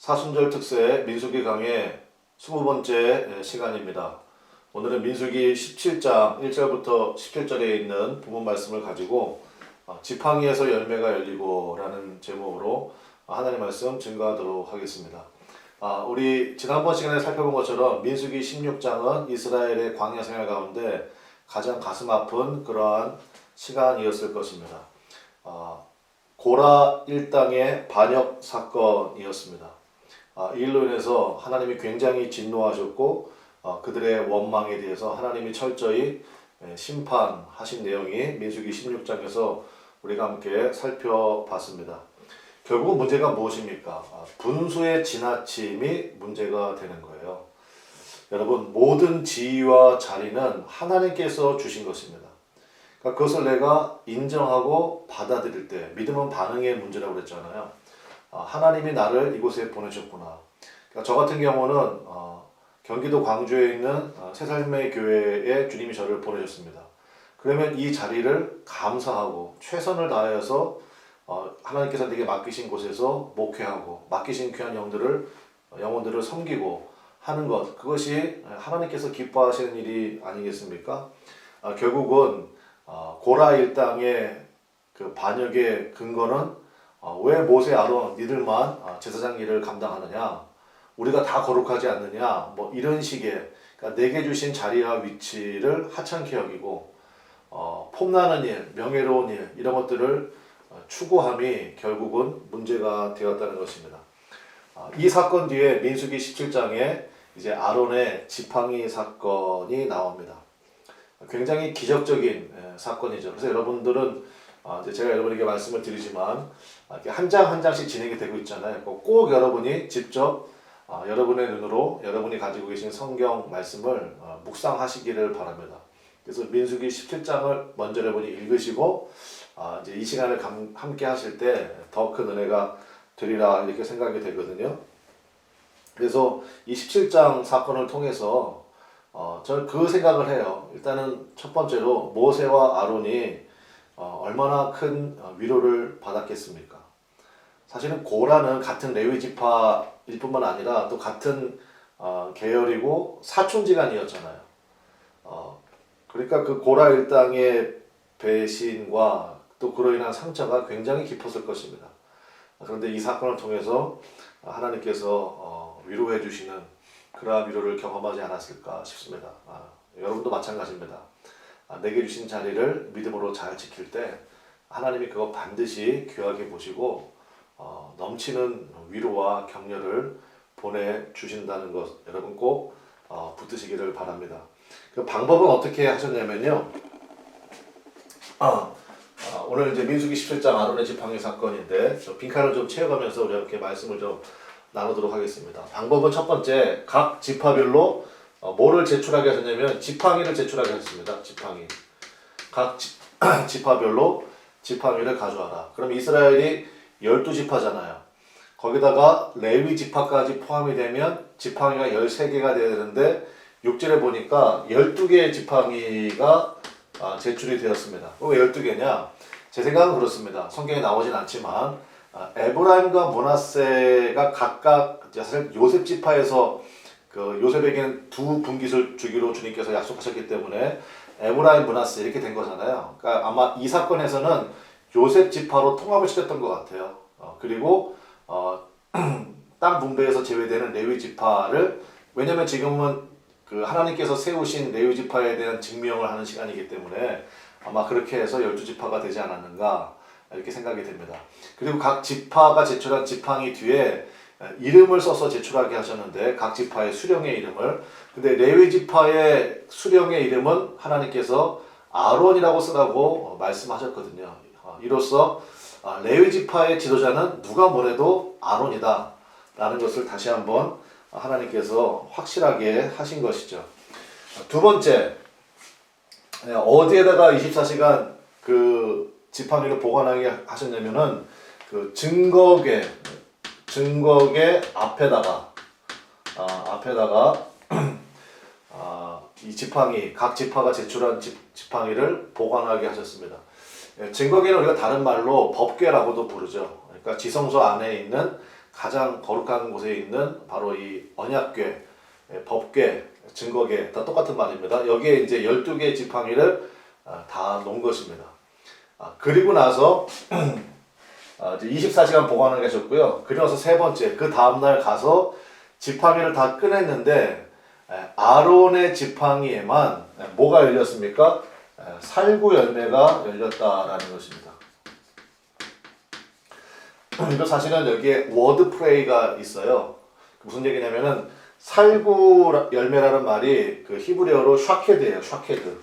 사순절 특세 민수기 강의 20번째 시간입니다. 오늘은 민수기 17장 1절부터 17절에 있는 부분 말씀을 가지고 지팡이에서 열매가 열리고 라는 제목으로 하나님 말씀 증거하도록 하겠습니다. 우리 지난번 시간에 살펴본 것처럼 민수기 16장은 이스라엘의 광야 생활 가운데 가장 가슴 아픈 그러한 시간이었을 것입니다. 고라 일당의 반역 사건이었습니다. 이 일로 인해서 하나님이 굉장히 진노하셨고 그들의 원망에 대해서 하나님이 철저히 심판하신 내용이 민수기 16장에서 우리가 함께 살펴봤습니다. 결국은 문제가 무엇입니까? 분수의 지나침이 문제가 되는 거예요. 여러분, 모든 지위와 자리는 하나님께서 주신 것입니다. 그러니까 그것을 내가 인정하고 받아들일 때, 믿음은 반응의 문제라고 그랬잖아요. 하나님이 나를 이곳에 보내셨구나. 그러니까 저 같은 경우는 경기도 광주에 있는 새살매 교회에 주님이 저를 보내셨습니다. 그러면 이 자리를 감사하고 최선을 다해서 하나님께서 내게 맡기신 곳에서 목회하고 맡기신 귀한 영혼들을 섬기고 하는 것, 그것이 하나님께서 기뻐하시는 일이 아니겠습니까? 결국은 고라 일당의 그 반역의 근거는 왜 모세, 아론 니들만 제사장 일을 감당하느냐? 우리가 다 거룩하지 않느냐? 뭐 이런 식의, 그러니까 내게 주신 자리와 위치를 하찮게 여기고 폼나는 일, 명예로운 일 이런 것들을 추구함이 결국은 문제가 되었다는 것입니다. 이 사건 뒤에 민수기 17장에 이제 아론의 지팡이 사건이 나옵니다. 굉장히 기적적인 사건이죠. 그래서 여러분들은 이제 제가 여러분에게 말씀을 드리지만 한 장 한 장씩 진행이 되고 있잖아요. 꼭 여러분이 직접 여러분의 눈으로 여러분이 가지고 계신 성경 말씀을 묵상하시기를 바랍니다. 그래서 민수기 17장을 먼저 여러분이 읽으시고 이제 이 시간을 함께 하실 때 더 큰 은혜가 되리라 이렇게 생각이 되거든요. 그래서 이 17장 사건을 통해서 저는 그 생각을 해요. 일단은 첫 번째로 모세와 아론이 얼마나 큰 위로를 받았겠습니까? 사실은 고라는 같은 레위 지파일 뿐만 아니라 또 같은 계열이고 사촌지간이었잖아요. 그러니까 그 고라 일당의 배신과 또 그로 인한 상처가 굉장히 깊었을 것입니다. 그런데 이 사건을 통해서 하나님께서 위로해 주시는 그러한 위로를 경험하지 않았을까 싶습니다. 여러분도 마찬가지입니다. 내게 주신 자리를 믿음으로 잘 지킬 때 하나님이 그거 반드시 귀하게 보시고 넘치는 위로와 격려를 보내주신다는 것 여러분 꼭 붙드시기를 바랍니다. 그 방법은 어떻게 하셨냐면요. 오늘 이제 민수기 17장 아론의 지팡이 사건인데 빈칸을 좀 채워가면서 우리 이렇게 말씀을 좀 나누도록 하겠습니다. 방법은 첫 번째, 각 지파별로 뭐를 제출하게 하셨냐면 지팡이를 제출하게 하셨습니다. 지팡이. 각 지파별로 지팡이를 가져와라. 그럼 이스라엘이 12지파잖아요. 거기다가 레위 지파까지 포함이 되면 지팡이가 13개가 되어야 되는데 6절에 보니까 12개의 지팡이가 제출이 되었습니다. 왜 12개냐? 제 생각은 그렇습니다. 성경에 나오진 않지만 에브라임과 므낫세가 각각 사실 요셉 지파에서 그 요셉에게는 두 분깃을 주기로 주님께서 약속하셨기 때문에 에브라임, 므낫세 이렇게 된 거잖아요. 그러니까 아마 이 사건에서는 요셉 지파로 통합을 시켰던 것 같아요. 그리고 땅 분배에서 제외되는 레위 지파를, 왜냐면 지금은 그 하나님께서 세우신 레위 지파에 대한 증명을 하는 시간이기 때문에 아마 그렇게 해서 12지파가 되지 않았는가 이렇게 생각이 됩니다. 그리고 각 지파가 제출한 지팡이 뒤에 이름을 써서 제출하게 하셨는데 각 지파의 수령의 이름을, 근데 레위 지파의 수령의 이름은 하나님께서 아론이라고 쓰라고 말씀하셨거든요. 이로써 레위 지파의 지도자는 누가 뭐래도 아론이다 라는 것을 다시 한번 하나님께서 확실하게 하신 것이죠. 두 번째, 어디에다가 24시간 그 지팡이를 보관하게 하셨냐면은 그 증거궤 앞에다가 이 지팡이, 각 지파가 제출한 지팡이를 보관하게 하셨습니다. 증거궤는 우리가 다른 말로 법궤라고도 부르죠. 그러니까 지성소 안에 있는 가장 거룩한 곳에 있는 바로 이 언약궤, 법궤, 증거궤 다 똑같은 말입니다. 여기에 이제 12개의 지팡이를 다 놓은 것입니다. 그리고 나서 이제 24시간 보관을 하셨고요. 그리고 나서 세 번째, 그 다음날 가서 지팡이를 다 꺼냈는데 아론의 지팡이에만 뭐가 열렸습니까? 살구 열매가 열렸다라는 것입니다. 이거 사실은 여기에 워드 프레이가 있어요. 무슨 얘기냐면은 살구 열매라는 말이 그 히브리어로 샤케드예요. 샤케드.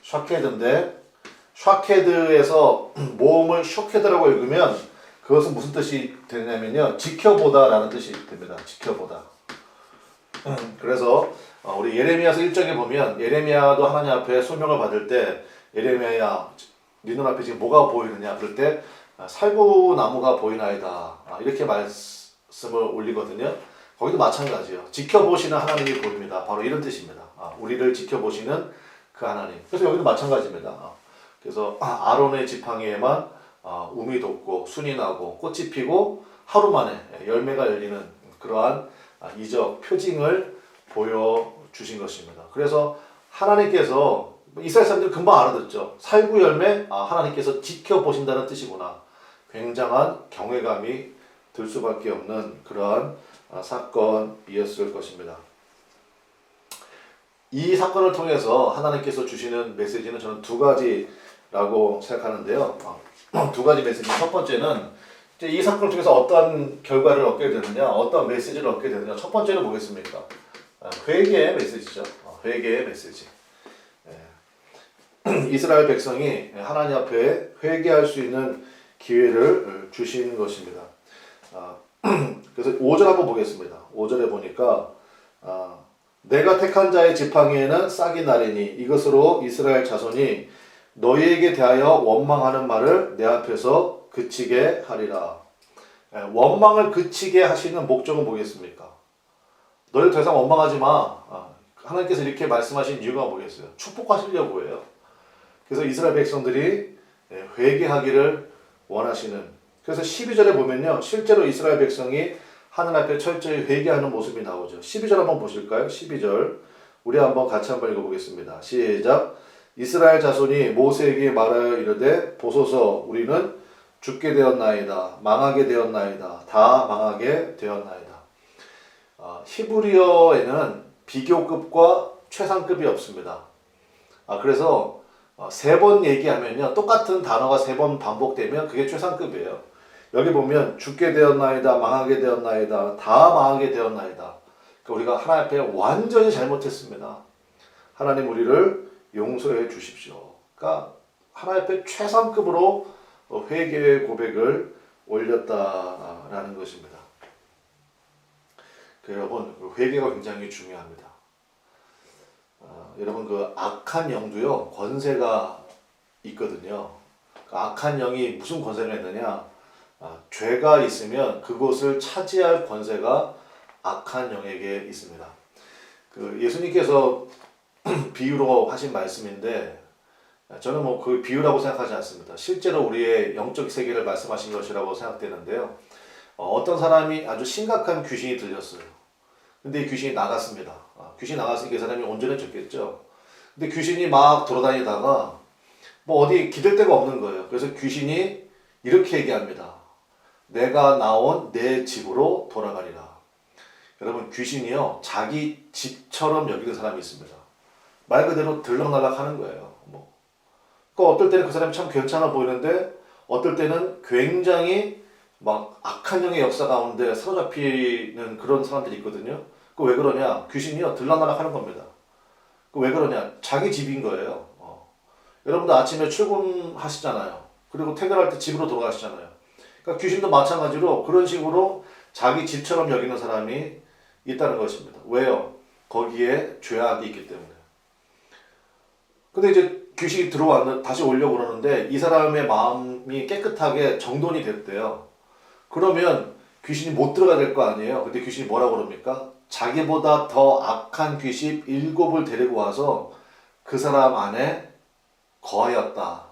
샤케드인데 샤케드에서 모음을 쇼케드라고 읽으면 그것은 무슨 뜻이 되냐면요. 지켜보다라는 뜻이 됩니다. 지켜보다. 그래서 우리 예레미야서 1장에 보면 예레미야도 하나님 앞에 소명을 받을 때 예레미야야 네 눈앞에 지금 뭐가 보이느냐 그럴 때 살구나무가 보이나이다 이렇게 말씀을 올리거든요. 거기도 마찬가지예요. 지켜보시는 하나님이 보입니다. 바로 이런 뜻입니다. 우리를 지켜보시는 그 하나님. 그래서 여기도 마찬가지입니다. 그래서 아론의 지팡이에만 움이 돋고 순이 나고 꽃이 피고 하루 만에 열매가 열리는 그러한 이적 표징을 보여주신 것입니다. 그래서 하나님께서 이스라엘 사람들 금방 알아듣죠. 살구 열매 하나님께서 지켜보신다는 뜻이구나. 굉장한 경외감이 들 수밖에 없는 그러한 사건이었을 것입니다. 이 사건을 통해서 하나님께서 주시는 메시지는 저는 두 가지라고 생각하는데요. 두 가지 메시지. 첫 번째는 이제 이 사건을 통해서 어떤 결과를 얻게 되느냐, 어떤 메시지를 얻게 되느냐. 첫 번째는 뭐겠습니까? 회개의 메시지죠. 회개의 메시지. 이스라엘 백성이 하나님 앞에 회개할 수 있는 기회를 주신 것입니다. 그래서 5절 한번 보겠습니다. 5절에 보니까 내가 택한 자의 지팡이에는 싹이 나리니 이것으로 이스라엘 자손이 너희에게 대하여 원망하는 말을 내 앞에서 그치게 하리라. 원망을 그치게 하시는 목적은 뭐겠습니까? 너희 더 이상 원망하지 마. 하나님께서 이렇게 말씀하신 이유가 뭐겠어요? 축복하시려고 해요. 그래서 이스라엘 백성들이 회개하기를 원하시는. 그래서 12절에 보면요. 실제로 이스라엘 백성이 하늘 앞에 철저히 회개하는 모습이 나오죠. 12절 한번 보실까요? 12절. 우리 한번 같이 한번 읽어보겠습니다. 시작. 이스라엘 자손이 모세에게 말하여 이르되 보소서 우리는 죽게 되었나이다. 망하게 되었나이다. 다 망하게 되었나이다. 히브리어에는 비교급과 최상급이 없습니다. 그래서 세 번 얘기하면요. 똑같은 단어가 세 번 반복되면 그게 최상급이에요. 여기 보면 죽게 되었나이다. 망하게 되었나이다. 다 망하게 되었나이다. 그러니까 우리가 하나님 앞에 완전히 잘못했습니다. 하나님 우리를 용서해 주십시오. 그러니까 하나님 앞에 최상급으로 회개의 고백을 올렸다라는 것입니다. 여러분 회개가 굉장히 중요합니다. 여러분 그 악한 영도요 권세가 있거든요. 그 악한 영이 무슨 권세가 있느냐? 죄가 있으면 그곳을 차지할 권세가 악한 영에게 있습니다. 그 예수님께서 비유로 하신 말씀인데 저는 뭐 그 비유라고 생각하지 않습니다. 실제로 우리의 영적 세계를 말씀하신 것이라고 생각되는데요. 어떤 사람이 아주 심각한 귀신이 들렸어요. 근데 이 귀신이 나갔습니다. 귀신이 나갔으니까 이 사람이 온전해졌겠죠. 근데 귀신이 막 돌아다니다가 뭐 어디 기댈 데가 없는 거예요. 그래서 귀신이 이렇게 얘기합니다. 내가 나온 내 집으로 돌아가리라. 여러분 귀신이요 자기 집처럼 여기는 사람이 있습니다. 말 그대로 들락날락 하는 거예요. 그러니까 어떨 때는 그 사람이 참 괜찮아 보이는데 어떨 때는 굉장히 막 악한 영의 역사 가운데 사로잡히는 그런 사람들이 있거든요. 그 왜 그러냐? 귀신이요 들락날락 하는 겁니다. 그 왜 그러냐? 자기 집인 거예요. 여러분도 아침에 출근하시잖아요. 그리고 퇴근할 때 집으로 돌아가시잖아요. 그러니까 귀신도 마찬가지로 그런 식으로 자기 집처럼 여기는 사람이 있다는 것입니다. 왜요? 거기에 죄악이 있기 때문에. 근데 이제 귀신이 다시 오려고 그러는데 이 사람의 마음이 깨끗하게 정돈이 됐대요. 그러면 귀신이 못 들어가야 될 거 아니에요. 근데 귀신이 뭐라고 그럽니까? 자기보다 더 악한 귀신 7을 데리고 와서 그 사람 안에 거하였다.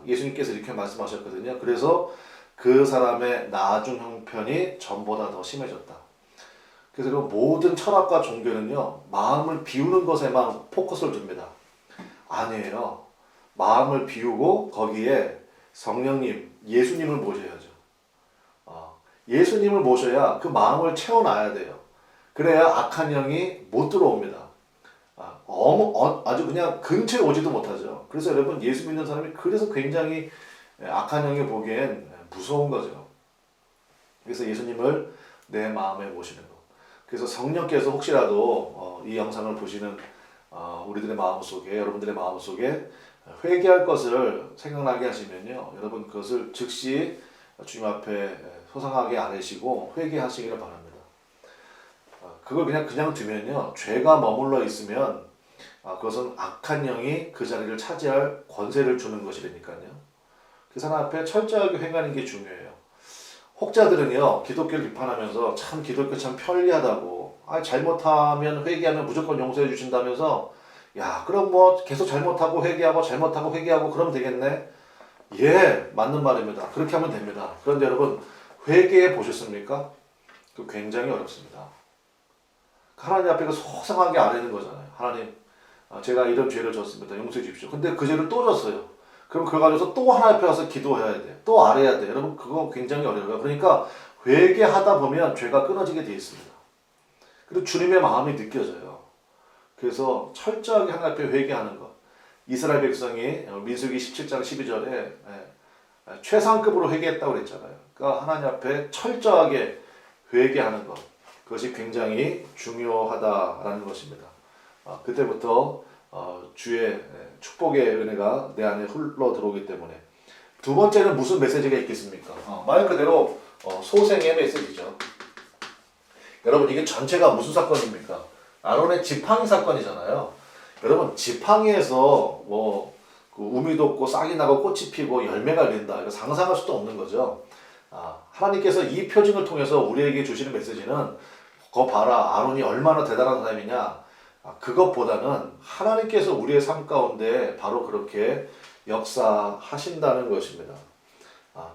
예수님께서 이렇게 말씀하셨거든요. 그래서 그 사람의 나중 형편이 전보다 더 심해졌다. 그래서 모든 철학과 종교는요, 마음을 비우는 것에만 포커스를 둡니다. 아니에요. 마음을 비우고 거기에 성령님, 예수님을 모셔야죠. 예수님을 모셔야 그 마음을 채워놔야 돼요. 그래야 악한 영이 못 들어옵니다. 아주 그냥 근처에 오지도 못하죠. 그래서 여러분, 예수 믿는 사람이 그래서 굉장히 악한 영이 보기엔 무서운 거죠. 그래서 예수님을 내 마음에 모시는 것. 그래서 성령께서 혹시라도 이 영상을 보시는 우리들의 마음속에, 여러분들의 마음속에 회개할 것을 생각나게 하시면요, 여러분 그것을 즉시 주님 앞에 소상하게 아뢰시고 회개하시기를 바랍니다. 그걸 그냥 두면요, 죄가 머물러 있으면 그것은 악한 영이 그 자리를 차지할 권세를 주는 것이니까요. 그 사람 앞에 철저하게 회개하는 게 중요해요. 혹자들은요, 기독교를 비판하면서 참 기독교 참 편리하다고, 잘못하면 회개하면 무조건 용서해 주신다면서, 야, 그럼 뭐 계속 잘못하고 회개하고 그러면 되겠네? 예, 맞는 말입니다. 그렇게 하면 됩니다. 그런데 여러분, 회개해 보셨습니까? 그 굉장히 어렵습니다. 하나님 앞에 소상하게 아뢰는 거잖아요. 하나님, 제가 이런 죄를 졌습니다. 용서해 주십시오. 근데 그 죄를 또 졌어요. 그럼 그거 가지고서 또 하나님 앞에 가서 기도해야 돼. 또 아뢰야 돼. 여러분, 그거 굉장히 어려워요. 그러니까 회개하다 보면 죄가 끊어지게 되어 있습니다. 그리고 주님의 마음이 느껴져요. 그래서 철저하게 하나님 앞에 회개하는 것. 이스라엘 백성이 민수기 17장 12절에 최상급으로 회개했다고 그랬잖아요. 그러니까 하나님 앞에 철저하게 회개하는 것. 그것이 굉장히 중요하다라는 것입니다. 그때부터 주의 축복의 은혜가 내 안에 흘러 들어오기 때문에. 두 번째는 무슨 메시지가 있겠습니까? 말 그대로 소생의 메시지죠. 여러분, 이게 전체가 무슨 사건입니까? 아론의 지팡이 사건이잖아요. 여러분, 지팡이에서 그 우미 돋고 싹이 나고 꽃이 피고 열매가 열린다. 이거 상상할 수도 없는 거죠. 하나님께서 이 표징을 통해서 우리에게 주시는 메시지는, 그거 봐라, 아론이 얼마나 대단한 사람이냐. 그것보다는 하나님께서 우리의 삶 가운데 바로 그렇게 역사하신다는 것입니다.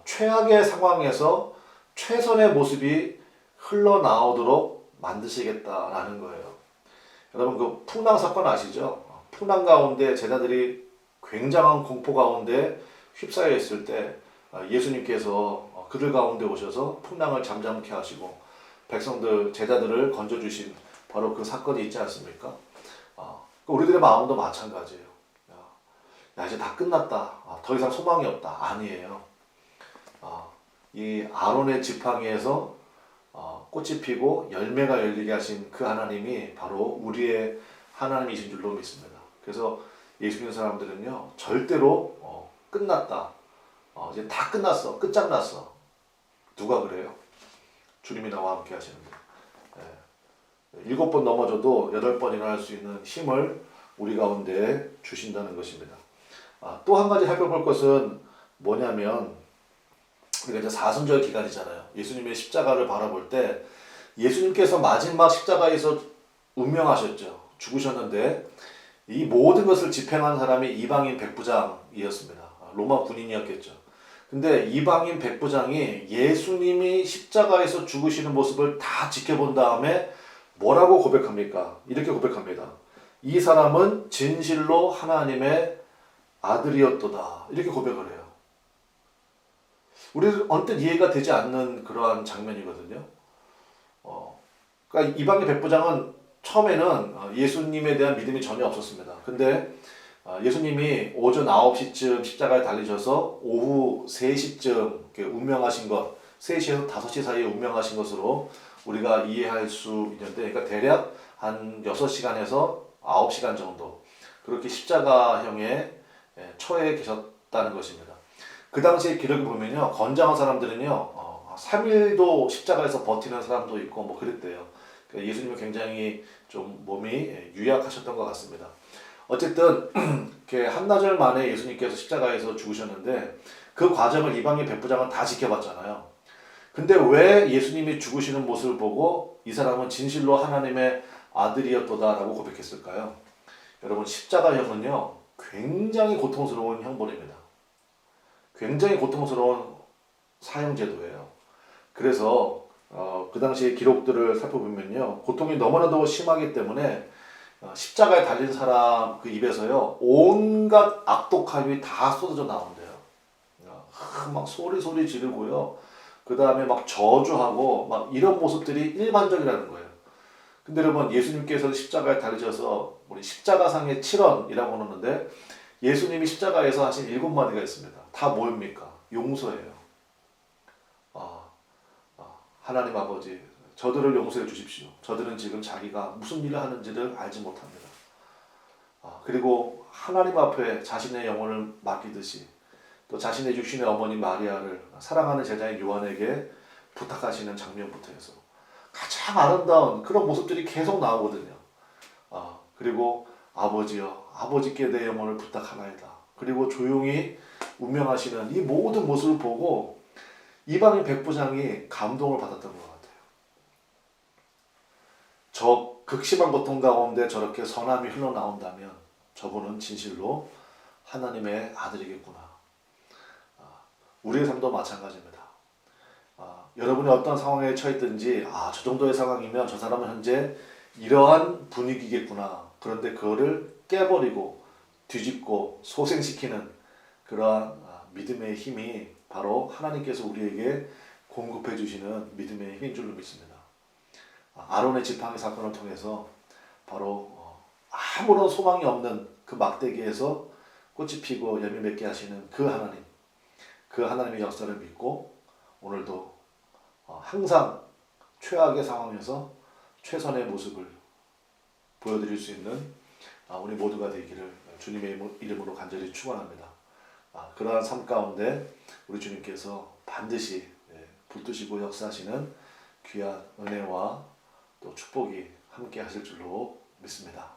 최악의 상황에서 최선의 모습이 흘러나오도록 만드시겠다라는 거예요. 여러분, 그 풍랑 사건 아시죠? 풍랑 가운데 제자들이 굉장한 공포 가운데 휩싸여 있을 때 예수님께서 그들 가운데 오셔서 풍랑을 잠잠케 하시고 백성들, 제자들을 건져주신 바로 그 사건이 있지 않습니까? 우리들의 마음도 마찬가지예요. 야, 이제 다 끝났다. 더 이상 소망이 없다. 아니에요. 이 아론의 지팡이에서 꽃이 피고 열매가 열리게 하신 그 하나님이 바로 우리의 하나님이신 줄로 믿습니다. 그래서 예수 믿는 사람들은요, 절대로 끝났다. 이제 다 끝났어. 끝장났어. 누가 그래요? 주님이 나와 함께 하시는데. 7번 넘어져도 8번 일어날 수 있는 힘을 우리 가운데 주신다는 것입니다. 또 한 가지 살펴볼 것은 뭐냐면, 우리가 이제 사순절 기간이잖아요. 예수님의 십자가를 바라볼 때 예수님께서 마지막 십자가에서 운명하셨죠. 죽으셨는데 이 모든 것을 집행한 사람이 이방인 백부장이었습니다. 로마 군인이었겠죠. 근데 이방인 백부장이 예수님이 십자가에서 죽으시는 모습을 다 지켜본 다음에 뭐라고 고백합니까? 이렇게 고백합니다. 이 사람은 진실로 하나님의 아들이었도다. 이렇게 고백을 해요. 우리는 언뜻 이해가 되지 않는 그러한 장면이거든요. 그러니까 이방인 백부장은 처음에는 예수님에 대한 믿음이 전혀 없었습니다. 근데 예수님이 오전 9시쯤 십자가에 달리셔서 오후 3시쯤 운명하신 것, 3시에서 5시 사이에 운명하신 것으로 우리가 이해할 수 있는데, 그러니까 대략 한 6시간에서 9시간 정도 그렇게 십자가형에 처해 계셨다는 것입니다. 그 당시의 기록을 보면요, 건장한 사람들은요 3일도 십자가에서 버티는 사람도 있고 뭐 그랬대요. 그러니까 예수님은 굉장히 좀 몸이 유약하셨던 것 같습니다. 어쨌든 한나절 만에 예수님께서 십자가에서 죽으셨는데 그 과정을 이방인 백부장은 다 지켜봤잖아요. 근데 왜 예수님이 죽으시는 모습을 보고 이 사람은 진실로 하나님의 아들이었도다라고 고백했을까요? 여러분, 십자가형은요 굉장히 고통스러운 형벌입니다. 굉장히 고통스러운 사형제도예요. 그래서 그 당시의 기록들을 살펴보면요, 고통이 너무나도 심하기 때문에 십자가에 달린 사람 그 입에서요 온갖 악독함이 다 쏟아져 나온대요. 막 소리 지르고요. 그 다음에 막 저주하고 막 이런 모습들이 일반적이라는 거예요. 근데 여러분, 예수님께서 십자가에 달리셔서 우리 십자가상의 7원이라고 하는데 예수님이 십자가에서 하신 7마디가 있습니다. 다 뭐입니까? 용서예요. 아, 하나님 아버지, 저들을 용서해 주십시오. 저들은 지금 자기가 무슨 일을 하는지를 알지 못합니다. 그리고 하나님 앞에 자신의 영혼을 맡기듯이 또 자신의 육신의 어머니 마리아를 사랑하는 제자인 요한에게 부탁하시는 장면부터 해서 가장 아름다운 그런 모습들이 계속 나오거든요. 그리고 아버지여, 아버지께 내 영혼을 부탁하나이다. 그리고 조용히 운명하시는 이 모든 모습을 보고 이방인 백부장이 감동을 받았던 것 같아요. 저 극심한 고통 가운데 저렇게 선함이 흘러나온다면 저분은 진실로 하나님의 아들이겠구나. 우리의 삶도 마찬가지입니다. 여러분이 어떤 상황에 처했든지 저 정도의 상황이면 저 사람은 현재 이러한 분위기겠구나. 그런데 그거를 깨버리고 뒤집고 소생시키는 그러한 믿음의 힘이 바로 하나님께서 우리에게 공급해 주시는 믿음의 힘인 줄로 믿습니다. 아론의 지팡이 사건을 통해서 바로 아무런 소망이 없는 그 막대기에서 꽃이 피고 열매 맺게 하시는 그 하나님, 그 하나님의 역사를 믿고 오늘도 항상 최악의 상황에서 최선의 모습을 보여드릴 수 있는 우리 모두가 되기를 주님의 이름으로 간절히 축원합니다. 그러한 삶 가운데 우리 주님께서 반드시 붙드시고 역사하시는 귀한 은혜와 또 축복이 함께 하실 줄로 믿습니다.